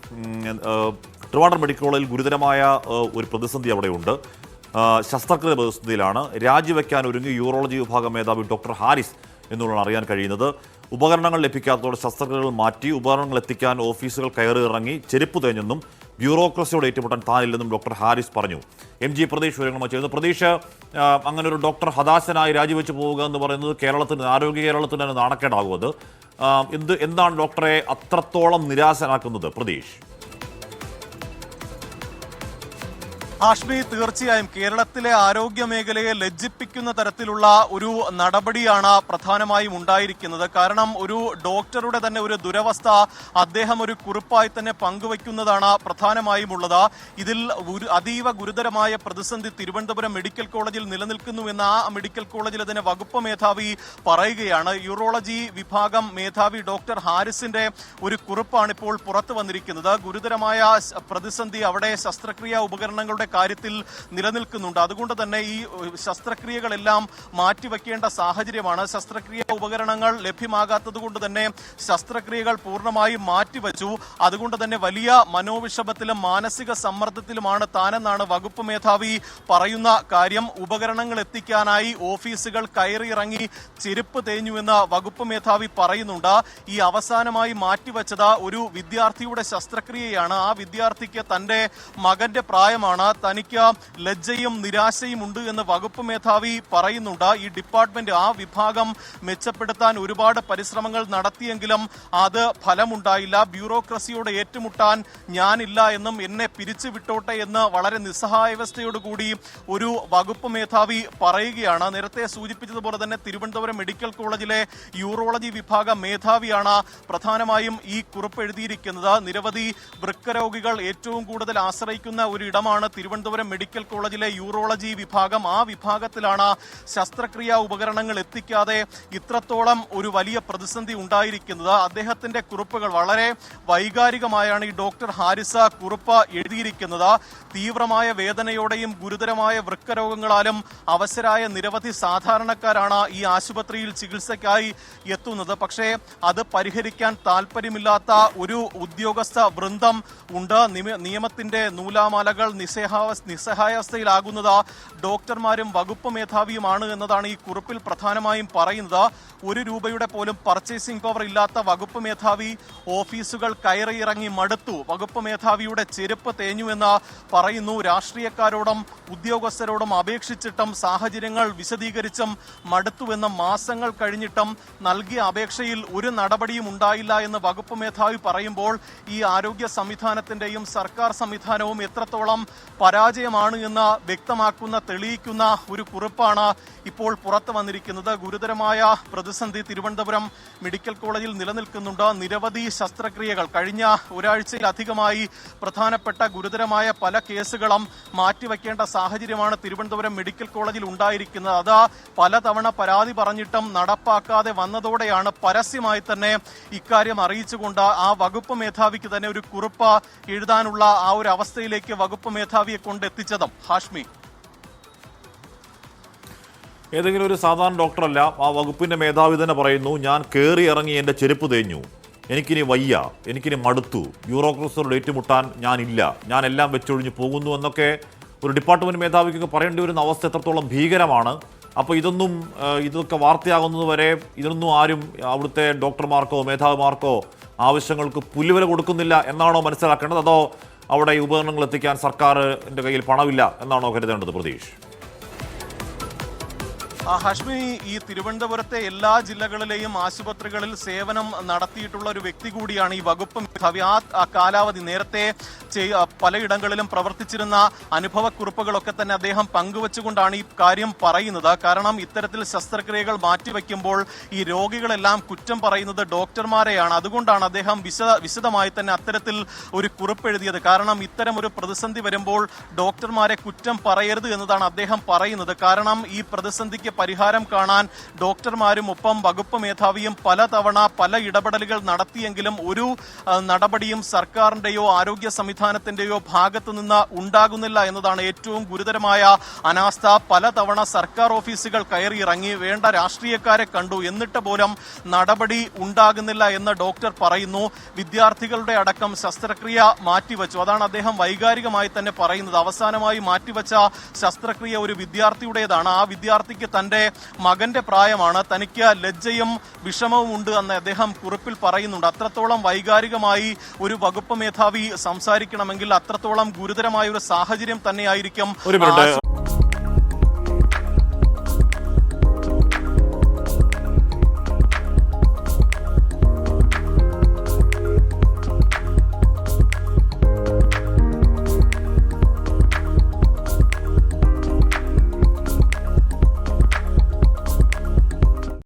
Trivandrum medical കോളേജിൽ ഗുരുതരമായ ഒരു പ്രതിസന്ധി അവിടെയുണ്ട്. ശസ്ത്രക്രിയ പ്രതിസന്ധിയിലാണ്. രാജിവെക്കാൻ ഒരുങ്ങി യൂറോളജി വിഭാഗം മേധാവി ഡോക്ടർ ഹാരിസ് എന്നുള്ളതാണ് അറിയാൻ കഴിയുന്നത്. ഉപകരണങ്ങൾ ലഭിക്കാത്തതോടെ ശസ്ത്രക്രിയകൾ മാറ്റി. ഉപകരണങ്ങൾ എത്തിക്കാൻ ഓഫീസുകൾ കയറി ഇറങ്ങി. ചെരുപ്പ് തേഞ്ഞെന്നും ബ്യൂറോക്രസിയോട് ഏറ്റുമുട്ടാൻ താനില്ലെന്നും ഡോക്ടർ ഹാരിസ് പറഞ്ഞു. MG പ്രതീഷ് വിവരങ്ങളുമായി ചെയ്യുന്നു. പ്രതീഷ്, അങ്ങനെ ഒരു ഡോക്ടർ ഹതാശനായി രാജിവെച്ച് പോവുക എന്ന് പറയുന്നത് ആരോഗ്യ കേരളത്തിന് തന്നെ നാണക്കേടാകും. അത് എന്താണ് ഡോക്ടറെ അത്രത്തോളം നിരാശനാക്കുന്നത് പ്രതീഷ്? ഹാഷ്മി, തീർച്ചയായും കേരളത്തിലെ ആരോഗ്യ മേഖലയെ ലജ്ജിപ്പിക്കുന്ന തരത്തിലുള്ള ഒരു നടപടിയാണ് പ്രധാനമായും ഉണ്ടായിരിക്കുന്നത്. കാരണം ഒരു ഡോക്ടറുടെ തന്നെ ഒരു ദുരവസ്ഥ അദ്ദേഹം ഒരു കുറിപ്പായി തന്നെ പങ്കുവയ്ക്കുന്നതാണ് പ്രധാനമായും ഉള്ളത്. ഇതിൽ അതീവ ഗുരുതരമായ പ്രതിസന്ധി തിരുവനന്തപുരം മെഡിക്കൽ കോളേജിൽ നിലനിൽക്കുന്നുവെന്ന് ആ മെഡിക്കൽ കോളേജിൽ അതിന് വകുപ്പ് മേധാവി പറയുകയാണ്. യൂറോളജി വിഭാഗം മേധാവി ഡോക്ടർ ഹാരിസിന്റെ ഒരു കുറിപ്പാണ് ഇപ്പോൾ പുറത്തു വന്നിരിക്കുന്നത്. ഗുരുതരമായ പ്രതിസന്ധി അവിടെ ശസ്ത്രക്രിയാ ഉപകരണങ്ങളുടെ കാര്യത്തിൽ നിലനിൽക്കുന്നുണ്ട്. അതുകൊണ്ട് തന്നെ ഈ ശസ്ത്രക്രിയകളെല്ലാം മാറ്റിവെക്കേണ്ട സാഹചര്യമാണ്. ശസ്ത്രക്രിയ ഉപകരണങ്ങൾ ലഭ്യമാകാത്തത് കൊണ്ട് തന്നെ ശസ്ത്രക്രിയകൾ പൂർണ്ണമായും മാറ്റിവെച്ചു. അതുകൊണ്ട് തന്നെ വലിയ മനോവിഷമത്തിലും മാനസിക സമ്മർദ്ദത്തിലുമാണ് താനെന്നാണ് വകുപ്പ് മേധാവി പറയുന്ന കാര്യം. ഉപകരണങ്ങൾ എത്തിക്കാനായി ഓഫീസുകൾ കയറിയിറങ്ങി ചെരുപ്പ് തേഞ്ഞുവെന്ന് വകുപ്പ് മേധാവി പറയുന്നുണ്ട്. ഈ അവസാനമായി മാറ്റിവെച്ചത് ഒരു വിദ്യാർത്ഥിയുടെ ശസ്ത്രക്രിയയാണ്. ആ വിദ്യാർത്ഥിക്ക് തന്റെ മകന്റെ പ്രായമാണ്. തനിക്ക് ലജ്ജയും നിരാശയും ഉണ്ട് എന്ന് വകുപ്പ് മേധാവി പറയുന്നുണ്ട്. ഈ ഡിപ്പാർട്ട്മെന്റ്, ആ വിഭാഗം മെച്ചപ്പെടുത്താൻ ഒരുപാട് പരിശ്രമങ്ങൾ നടത്തിയെങ്കിലും അത് ഫലമുണ്ടായില്ല. ബ്യൂറോക്രസിയോട് ഏറ്റുമുട്ടാൻ ഞാനില്ല എന്നും എന്നെ പിരിച്ചുവിട്ടോട്ടെ എന്ന് വളരെ നിസ്സഹായാവസ്ഥയോടുകൂടി ഒരു വകുപ്പ് മേധാവി പറയുകയാണ്. നേരത്തെ സൂചിപ്പിച്ചതുപോലെ തന്നെ തിരുവനന്തപുരം മെഡിക്കൽ കോളേജിലെ യൂറോളജി വിഭാഗം മേധാവിയാണ് പ്രധാനമായും ഈ കുറിപ്പ് എഴുതിയിരിക്കുന്നത്. നിരവധി വൃക്കരോഗികൾ ഏറ്റവും കൂടുതൽ ആശ്രയിക്കുന്ന ഒരിടമാണ് തിരുവനന്തപുരം മെഡിക്കൽ കോളേജിലെ യൂറോളജി വിഭാഗം. ആ വിഭാഗത്തിലാണ് ശസ്ത്രക്രിയാ ഉപകരണങ്ങൾ എത്തിക്കാതെ ഇത്രത്തോളം ഒരു വലിയ പ്രതിസന്ധി ഉണ്ടായിരിക്കുന്നത്. അദ്ദേഹത്തിന്റെ കുറിപ്പുകൾ വളരെ വൈകാരികമായാണ് ഈ ഡോക്ടർ ഹാരിസ് കുറിപ്പ് എഴുതിയിരിക്കുന്നത്. തീവ്രമായ വേദനയോടെയും ഗുരുതരമായ വൃക്കരോഗങ്ങളാലും അവശരായ നിരവധി സാധാരണക്കാരാണ് ഈ ആശുപത്രിയിൽ ചികിത്സയ്ക്കായി എത്തുന്നത്. പക്ഷേ അത് പരിഹരിക്കാൻ താല്പര്യമില്ലാത്ത ഒരു ഉദ്യോഗസ്ഥ വൃന്ദം ഉണ്ട്. നിയമത്തിന്റെ നൂലാമാലകൾ നിസ്സഹായാവസ്ഥയിലാകുന്നത് ഡോക്ടർമാരും വകുപ്പ് മേധാവിയുമാണ് എന്നതാണ് ഈ കുറിപ്പിൽ പ്രധാനമായും പറയുന്നത്. ₹1 പോലും പർച്ചേസിംഗ് പവർ ഇല്ലാത്ത വകുപ്പ് മേധാവി ഓഫീസുകൾ കയറിയിറങ്ങി മടുത്തു. വകുപ്പ് മേധാവിയുടെ ചെരുപ്പ് തേഞ്ഞുവെന്ന് പറയുന്നു. രാഷ്ട്രീയക്കാരോടും ഉദ്യോഗസ്ഥരോടും അപേക്ഷിച്ചിട്ടും സാഹചര്യങ്ങൾ വിശദീകരിച്ചും മടുത്തുവെന്ന് മാസങ്ങൾ കഴിഞ്ഞിട്ടും നൽകിയ അപേക്ഷയിൽ ഒരു നടപടിയും ഉണ്ടായില്ല എന്ന് വകുപ്പ് മേധാവി പറയുമ്പോൾ ഈ ആരോഗ്യ സംവിധാനത്തിന്റെയും സർക്കാർ സംവിധാനവും എത്രത്തോളം പരാജയമാണ് എന്ന് വ്യക്തമാക്കുന്ന, തെളിയിക്കുന്ന ഒരു കുറിപ്പാണ് ഇപ്പോൾ പുറത്തു വന്നിരിക്കുന്നത്. ഗുരുതരമായ പ്രതിസന്ധി തിരുവനന്തപുരം മെഡിക്കൽ കോളേജിൽ നിലനിൽക്കുന്നുണ്ട്. നിരവധി ശസ്ത്രക്രിയകൾ കഴിഞ്ഞ ഒരാഴ്ചയിലധികമായി പ്രധാനപ്പെട്ട ഗുരുതരമായ പല കേസുകളും മാറ്റിവെക്കേണ്ട സാഹചര്യമാണ് തിരുവനന്തപുരം മെഡിക്കൽ കോളേജിൽ ഉണ്ടായിരിക്കുന്നത്. അത് പലതവണ പരാതി പറഞ്ഞിട്ടും നടപ്പാക്കാതെ വന്നതോടെയാണ് പരസ്യമായി തന്നെ ഇക്കാര്യം അറിയിച്ചുകൊണ്ട് ആ വകുപ്പ് മേധാവിക്ക് തന്നെ ഒരു കുറിപ്പ് എഴുതാനുള്ള ആ ഒരു അവസ്ഥയിലേക്ക് വകുപ്പ് മേധാവിയെ കൊണ്ടെത്തിച്ചതും. ഹാഷ്മി, ഏതെങ്കിലും ഒരു സാധാരണ ഡോക്ടറല്ല, ആ വകുപ്പിന്റെ മേധാവി തന്നെ പറയുന്നു, ഞാൻ കയറി ഇറങ്ങി എൻ്റെ ചെരുപ്പ് തേഞ്ഞു, എനിക്കിനി വയ്യ, എനിക്കിനി മടുത്തു, ബ്യൂറോക്രസിയോട് ഏറ്റുമുട്ടാൻ ഞാനില്ല, ഞാൻ എല്ലാം വെച്ചൊഴിഞ്ഞു പോകുന്നു എന്നൊക്കെ ഒരു ഡിപ്പാർട്ട്മെന്റ് മേധാവിക്കൊക്കെ പറയേണ്ടി വരുന്ന അവസ്ഥ എത്രത്തോളം ഭീകരമാണ്. അപ്പോൾ ഇതൊക്കെ വാർത്തയാകുന്നത് വരെ ഇതൊന്നും ആരും അവിടുത്തെ ഡോക്ടർമാർക്കോ മേധാവിമാർക്കോ ആവശ്യങ്ങൾക്ക് പുല്ലുവില കൊടുക്കുന്നില്ല എന്നാണോ മനസ്സിലാക്കേണ്ടത്? അതോ അവിടെ ഈ ഉപകരണങ്ങൾ എത്തിക്കാൻ സർക്കാരിൻ്റെ കയ്യിൽ പണമില്ല എന്നാണോ കരുതേണ്ടത് പ്രതീഷ്? ഹാഷ്മി, ഈ തിരുവനന്തപുരത്തെ എല്ലാ ജില്ലകളിലെയും ആശുപത്രികളിൽ സേവനം നടത്തിയിട്ടുള്ള ഒരു വ്യക്തി കൂടിയാണ് ഈ വകുപ്പ് മേധാവി. ആ കാലാവധി നേരത്തെ പലയിടങ്ങളിലും പ്രവർത്തിച്ചിരുന്ന അനുഭവക്കുറിപ്പുകളൊക്കെ തന്നെ അദ്ദേഹം പങ്കുവെച്ചുകൊണ്ടാണ് ഈ കാര്യം പറയുന്നത്. കാരണം ഇത്തരത്തിൽ ശസ്ത്രക്രിയകൾ മാറ്റിവെക്കുമ്പോൾ ഈ രോഗികളെല്ലാം കുറ്റം പറയുന്നത് ഡോക്ടർമാരെയാണ്. അതുകൊണ്ടാണ് അദ്ദേഹം വിശദമായി തന്നെ അത്തരത്തിൽ ഒരു കുറിപ്പ് എഴുതിയത്. കാരണം ഇത്തരം ഒരു പ്രതിസന്ധി വരുമ്പോൾ ഡോക്ടർമാരെ കുറ്റം പറയരുത് എന്നതാണ് അദ്ദേഹം പറയുന്നത്. കാരണം ഈ പ്രതിസന്ധിക്ക് പരിഹാരം കാണാൻ ഡോക്ടർമാരും ഒപ്പം വകുപ്പ് മേധാവിയും പലതവണ പല ഇടപെടലുകൾ നടത്തിയെങ്കിലും ഒരു നടപടിയും സർക്കാരിന്റെയോ ആരോഗ്യ സംവിധാനത്തിന്റെയോ ഭാഗത്തു നിന്ന് ഉണ്ടാകുന്നില്ല എന്നതാണ് ഏറ്റവും ഗുരുതരമായ അനാസ്ഥ. പലതവണ സർക്കാർ ഓഫീസുകൾ കയറിയിറങ്ങി, വേണ്ട രാഷ്ട്രീയക്കാരെ കണ്ടു, എന്നിട്ട് പോലും നടപടി ഉണ്ടാകുന്നില്ല എന്ന് ഡോക്ടർ പറയുന്നു. വിദ്യാർത്ഥികളുടെ അടക്കം ശസ്ത്രക്രിയ മാറ്റിവെച്ചു. അതാണ് അദ്ദേഹം വൈകാരികമായി തന്നെ പറയുന്നത്. അവസാനമായി മാറ്റിവെച്ച ശസ്ത്രക്രിയ ഒരു വിദ്യാർത്ഥിയുടേതാണ്. ആ വിദ്യാർത്ഥിക്ക് തന്റെ മകന്റെ പ്രായമാണ്. തനിക്ക് ലജ്ജയും വിഷമവും ഉണ്ട് എന്ന് അദ്ദേഹം കുറിപ്പിൽ പറയുന്നുണ്ട്. അത്രത്തോളം വൈകാരികമായി ഒരു വകുപ്പ് മേധാവി സംസാരിക്കണമെങ്കിൽ അത്രത്തോളം ഗുരുതരമായ ഒരു സാഹചര്യം തന്നെയായിരിക്കും.